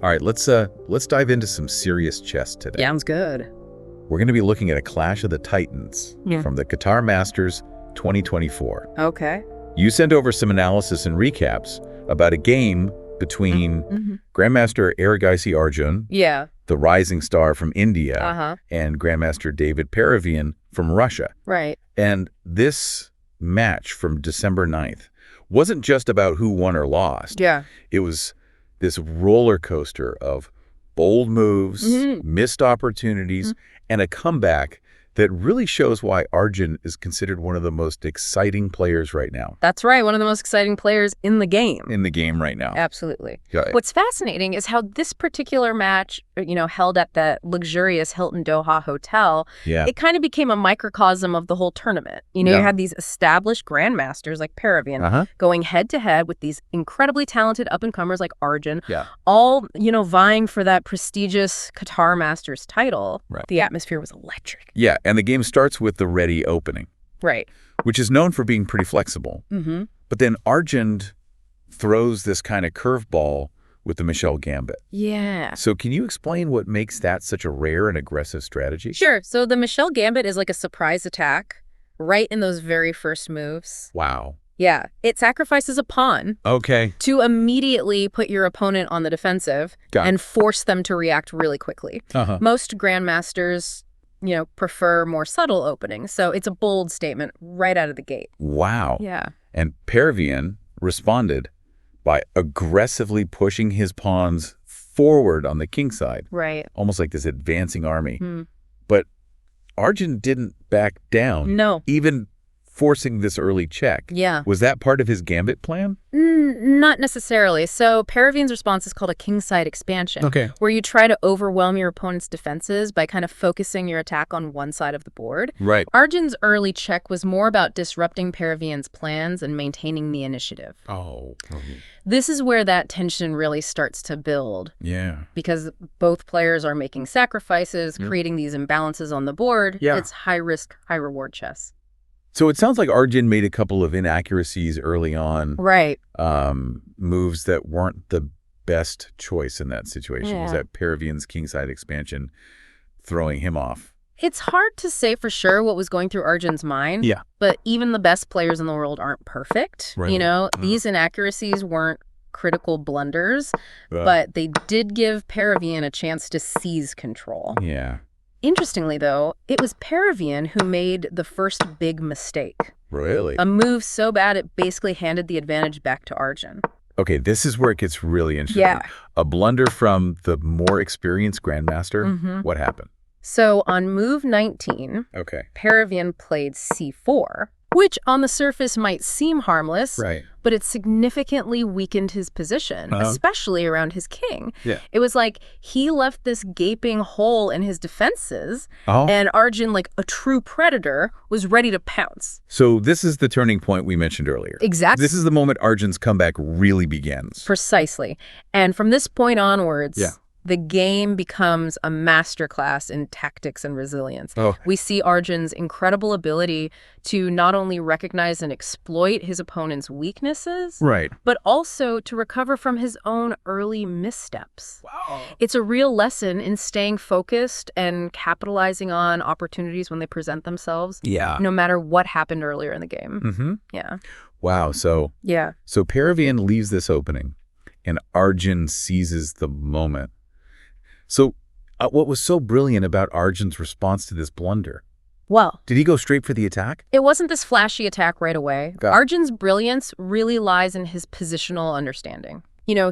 All right, let's dive into some serious chess today. Sounds good. We're going to be looking at a clash of the titans from the Qatar Masters 2024. Okay. You sent over some analysis and recaps about a game between Grandmaster Erigaisi Arjun, the rising star from India, and Grandmaster David Paravyan from Russia. Right. And this match from December 9th wasn't just about who won or lost. Yeah. It was this roller coaster of bold moves, missed opportunities, and a comeback that really shows why Arjun is considered one of the most exciting players right now. That's right. One of the most exciting players in the game. In the game right now. Absolutely. Right. What's fascinating is how this particular match, held at the luxurious Hilton Doha hotel, it kind of became a microcosm of the whole tournament. You had these established grandmasters like Paravyan going head-to-head with these incredibly talented up-and-comers like Arjun, all, vying for that prestigious Qatar Masters title. Right. The atmosphere was electric. Yeah, and the game starts with the Réti Opening. Right. Which is known for being pretty flexible. But then Arjun throws this kind of curveball with the Michel Gambit. Yeah. So can you explain what makes that such a rare and aggressive strategy? Sure. So the Michel Gambit is like a surprise attack right in those very first moves. Wow. Yeah. It sacrifices a pawn to immediately put your opponent on the defensive and force them to react really quickly. Most grandmasters prefer more subtle openings. So it's a bold statement right out of the gate. Wow. Yeah. And Paravyan responded by aggressively pushing his pawns forward on the king side. Right. Almost like this advancing army. But Arjun didn't back down. No. Even forcing this early check. Yeah. Was that part of his gambit plan? Not necessarily. So Paravyan's response is called a kingside expansion, where you try to overwhelm your opponent's defenses by kind of focusing your attack on one side of the board. Right. Arjun's early check was more about disrupting Paravyan's plans and maintaining the initiative. Oh. This is where that tension really starts to build. Yeah. Because both players are making sacrifices, creating these imbalances on the board. Yeah. It's high-risk, high-reward chess. So it sounds like Arjun made a couple of inaccuracies early on. Right. Moves that weren't the best choice in that situation. Yeah. Was that Paravyan's kingside expansion throwing him off? It's hard to say for sure what was going through Arjun's mind. Yeah. But even the best players in the world aren't perfect. Right. These inaccuracies weren't critical blunders, but they did give Paravyan a chance to seize control. Yeah. Interestingly, though, it was Paravyan who made the first big mistake. Really? A move so bad it basically handed the advantage back to Arjun. Okay, this is where it gets really interesting. Yeah. A blunder from the more experienced grandmaster. What happened? So on move 19, Paravyan played c4, which on the surface might seem harmless, but it significantly weakened his position, especially around his king. Yeah. It was like he left this gaping hole in his defenses, and Arjun, like a true predator, was ready to pounce. So this is the turning point we mentioned earlier. Exactly. This is the moment Arjun's comeback really begins. Precisely. And from this point onwards, the game becomes a masterclass in tactics and resilience. We see Arjun's incredible ability to not only recognize and exploit his opponent's weaknesses, but also to recover from his own early missteps. Wow. It's a real lesson in staying focused and capitalizing on opportunities when they present themselves, no matter what happened earlier in the game. Yeah. Wow. So Paravyan leaves this opening, and Arjun seizes the moment. So what was so brilliant about Arjun's response to this blunder? Well, did he go straight for the attack? It wasn't this flashy attack right away. Arjun's brilliance really lies in his positional understanding.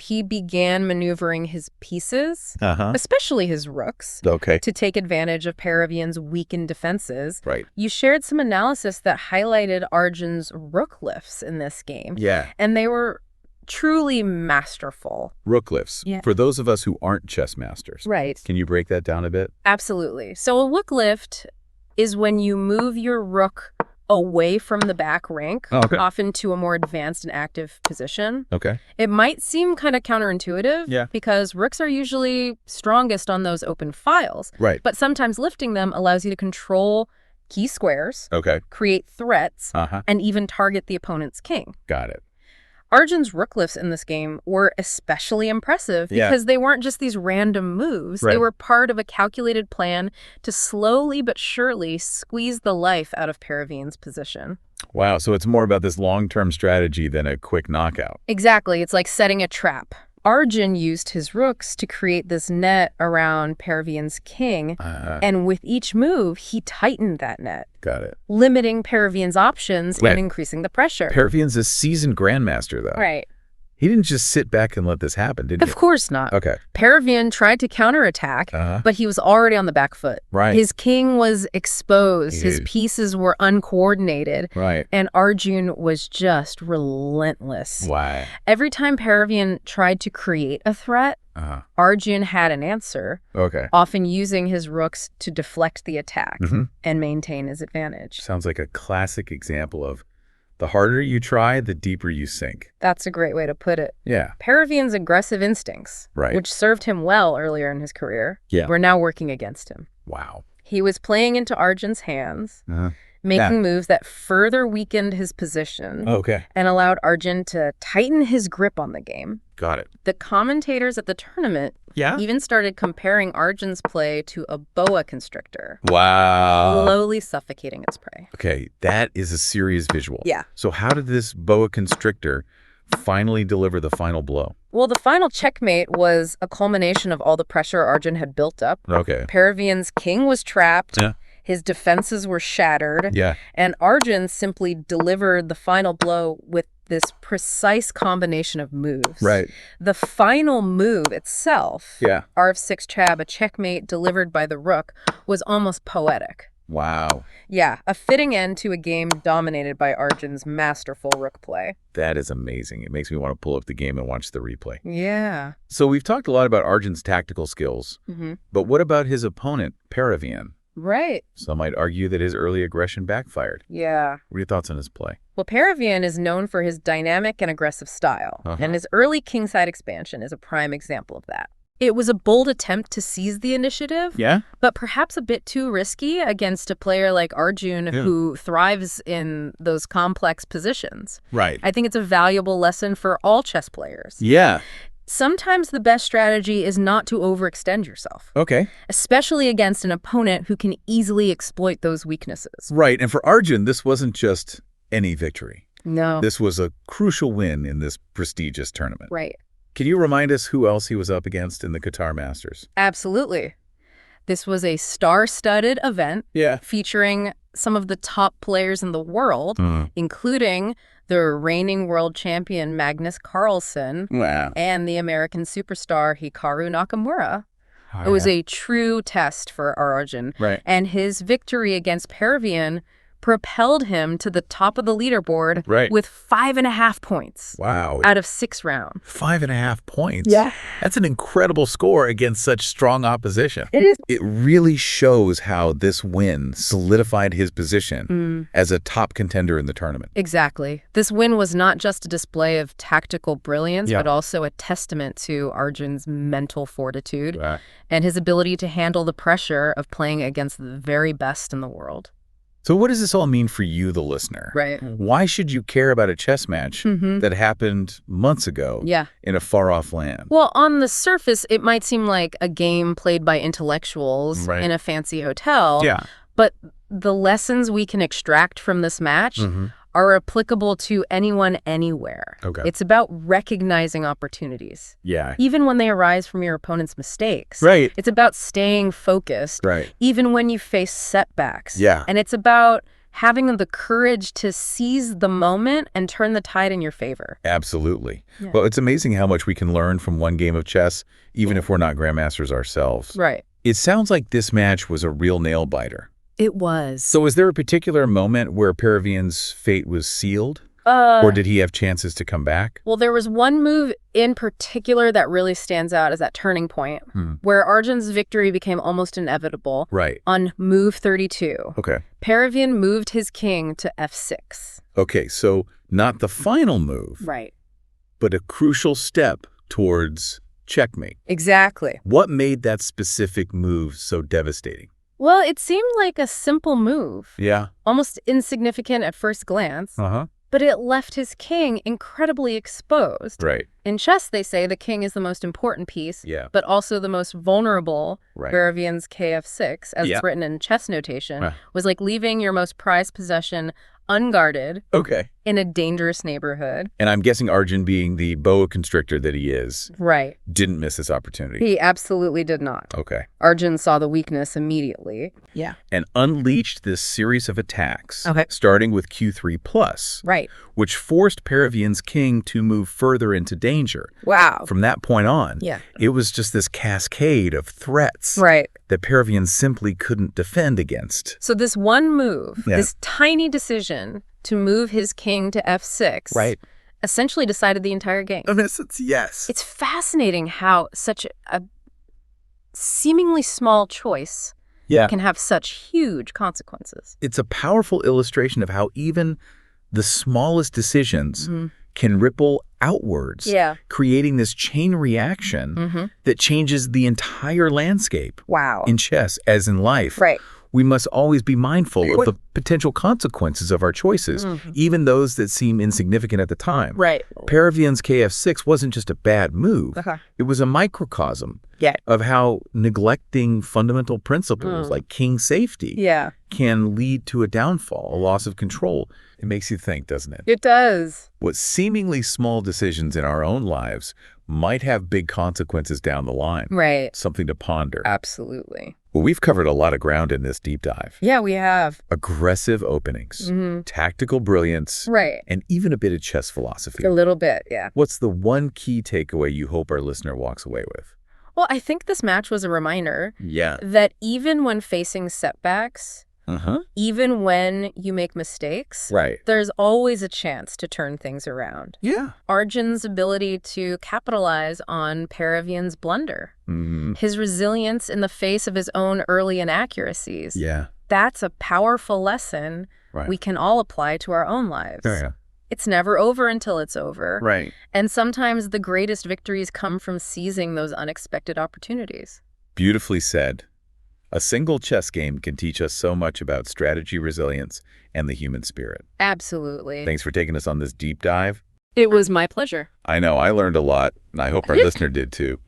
He began maneuvering his pieces, especially his rooks, to take advantage of Paravyan's weakened defenses. Right. You shared some analysis that highlighted Arjun's rook lifts in this game. Yeah. And they were truly masterful. Rook lifts. Yeah. For those of us who aren't chess masters. Right. Can you break that down a bit? Absolutely. So a rook lift is when you move your rook away from the back rank, often to a more advanced and active position. It might seem kind of counterintuitive because rooks are usually strongest on those open files. Right. But sometimes lifting them allows you to control key squares, create threats, and even target the opponent's king. Got it. Arjun's rook lifts in this game were especially impressive because they weren't just these random moves. They were part of a calculated plan to slowly but surely squeeze the life out of Paravyan's position. Wow, so it's more about this long-term strategy than a quick knockout. Exactly. It's like setting a trap. Arjun used his rooks to create this net around Paravyan's king, and with each move, he tightened that net. Got it. Limiting Paravyan's options and increasing the pressure. Paravyan's a seasoned grandmaster, though. Right. He didn't just sit back and let this happen, did he? Of course not. Okay. Paravyan tried to counterattack, but he was already on the back foot. Right. His king was exposed. His pieces were uncoordinated. Right. And Arjun was just relentless. Wow. Every time Paravyan tried to create a threat, Arjun had an answer, often using his rooks to deflect the attack and maintain his advantage. Sounds like a classic example of the harder you try, the deeper you sink. That's a great way to put it. Yeah. Paravyan's aggressive instincts, which served him well earlier in his career, were now working against him. Wow. He was playing into Arjun's hands, making moves that further weakened his position and allowed Arjun to tighten his grip on the game. Got it. The commentators at the tournament even started comparing Arjun's play to a boa constrictor. Wow. Slowly suffocating its prey. Okay, that is a serious visual. Yeah. So how did this boa constrictor finally deliver the final blow? Well, the final checkmate was a culmination of all the pressure Arjun had built up. Okay. Paravyan's king was trapped. His defenses were shattered. And Arjun simply delivered the final blow with this precise combination of moves. Right. The final move itself, R6 Chab, a checkmate delivered by the rook, was almost poetic. Wow. Yeah, a fitting end to a game dominated by Arjun's masterful rook play. That is amazing. It makes me want to pull up the game and watch the replay. Yeah. So we've talked a lot about Arjun's tactical skills, but what about his opponent, Paravyan? Right. Some might argue that his early aggression backfired. Yeah. What are your thoughts on his play? Well, Paravyan is known for his dynamic and aggressive style, and his early kingside expansion is a prime example of that. It was a bold attempt to seize the initiative, but perhaps a bit too risky against a player like Arjun who thrives in those complex positions. Right. I think it's a valuable lesson for all chess players. Yeah. Sometimes the best strategy is not to overextend yourself. Okay. Especially against an opponent who can easily exploit those weaknesses. Right. And for Arjun, this wasn't just any victory. No. This was a crucial win in this prestigious tournament. Right. Can you remind us who else he was up against in the Qatar Masters? Absolutely. This was a star-studded event featuring some of the top players in the world, including the reigning world champion Magnus Carlsen and the American superstar Hikaru Nakamura. It was a true test for Arjun. Right. And his victory against Paravyan propelled him to the top of the leaderboard with 5.5 points. Wow. Out of 6 rounds. 5.5 points? Yeah. That's an incredible score against such strong opposition. It is. It really shows how this win solidified his position as a top contender in the tournament. Exactly. This win was not just a display of tactical brilliance, but also a testament to Arjun's mental fortitude and his ability to handle the pressure of playing against the very best in the world. So what does this all mean for you, the listener? Right. Why should you care about a chess match that happened months ago in a far-off land? Well, on the surface, it might seem like a game played by intellectuals in a fancy hotel. Yeah. But the lessons we can extract from this match are applicable to anyone, anywhere. Okay. It's about recognizing opportunities. Yeah. Even when they arise from your opponent's mistakes. Right. It's about staying focused. Right. Even when you face setbacks. Yeah. And it's about having the courage to seize the moment and turn the tide in your favor. Absolutely. Yeah. Well, it's amazing how much we can learn from one game of chess, even if we're not grandmasters ourselves. Right. It sounds like this match was a real nail-biter. It was. So is there a particular moment where Paravyan's fate was sealed? Or did he have chances to come back? Well, there was one move in particular that really stands out as that turning point, where Arjun's victory became almost inevitable. Right. On move 32. Okay. Paravyan moved his king to f6. Okay, so not the final move. Right. But a crucial step towards checkmate. Exactly. What made that specific move so devastating? Well, it seemed like a simple move. Yeah. Almost insignificant at first glance. but it left his king incredibly exposed. Right. In chess, they say the king is the most important piece, but also the most vulnerable. Paravyan's KF6, as it's written in chess notation, was like leaving your most prized possession unguarded in a dangerous neighborhood. And I'm guessing Arjun, being the boa constrictor that he is, didn't miss this opportunity. He absolutely did not. Arjun saw the weakness immediately. And unleashed this series of attacks, starting with Q3+, which forced Paravyan's king to move further into danger. Wow. From that point on, it was just this cascade of threats that Paravyan simply couldn't defend against. So this one move, this tiny decision to move his king to F6, essentially decided the entire game. In essence, yes. It's fascinating how such a seemingly small choice can have such huge consequences. It's a powerful illustration of how even the smallest decisions can ripple outwards, creating this chain reaction that changes the entire landscape. Wow. In chess, as in life. We must always be mindful of the potential consequences of our choices, even those that seem insignificant at the time. Paravyan's KF6 wasn't just a bad move. It was a microcosm of how neglecting fundamental principles like king safety can lead to a downfall, a loss of control. It makes you think, doesn't it? It does. What seemingly small decisions in our own lives might have big consequences down the line. Something to ponder. Absolutely. Well, we've covered a lot of ground in this deep dive. Yeah, we have. Aggressive openings, tactical brilliance, and even a bit of chess philosophy. A little bit, yeah. What's the one key takeaway you hope our listener walks away with? Well, I think this match was a reminder that even when facing setbacks, even when you make mistakes, there's always a chance to turn things around. Arjun's ability to capitalize on Paravyan's blunder, his resilience in the face of his own early inaccuracies, that's a powerful lesson we can all apply to our own lives. It's never over until it's over. And sometimes the greatest victories come from seizing those unexpected opportunities. Beautifully said. A single chess game can teach us so much about strategy, resilience, and the human spirit. Absolutely. Thanks for taking us on this deep dive. It was my pleasure. I know, I learned a lot, and I hope our listener did too.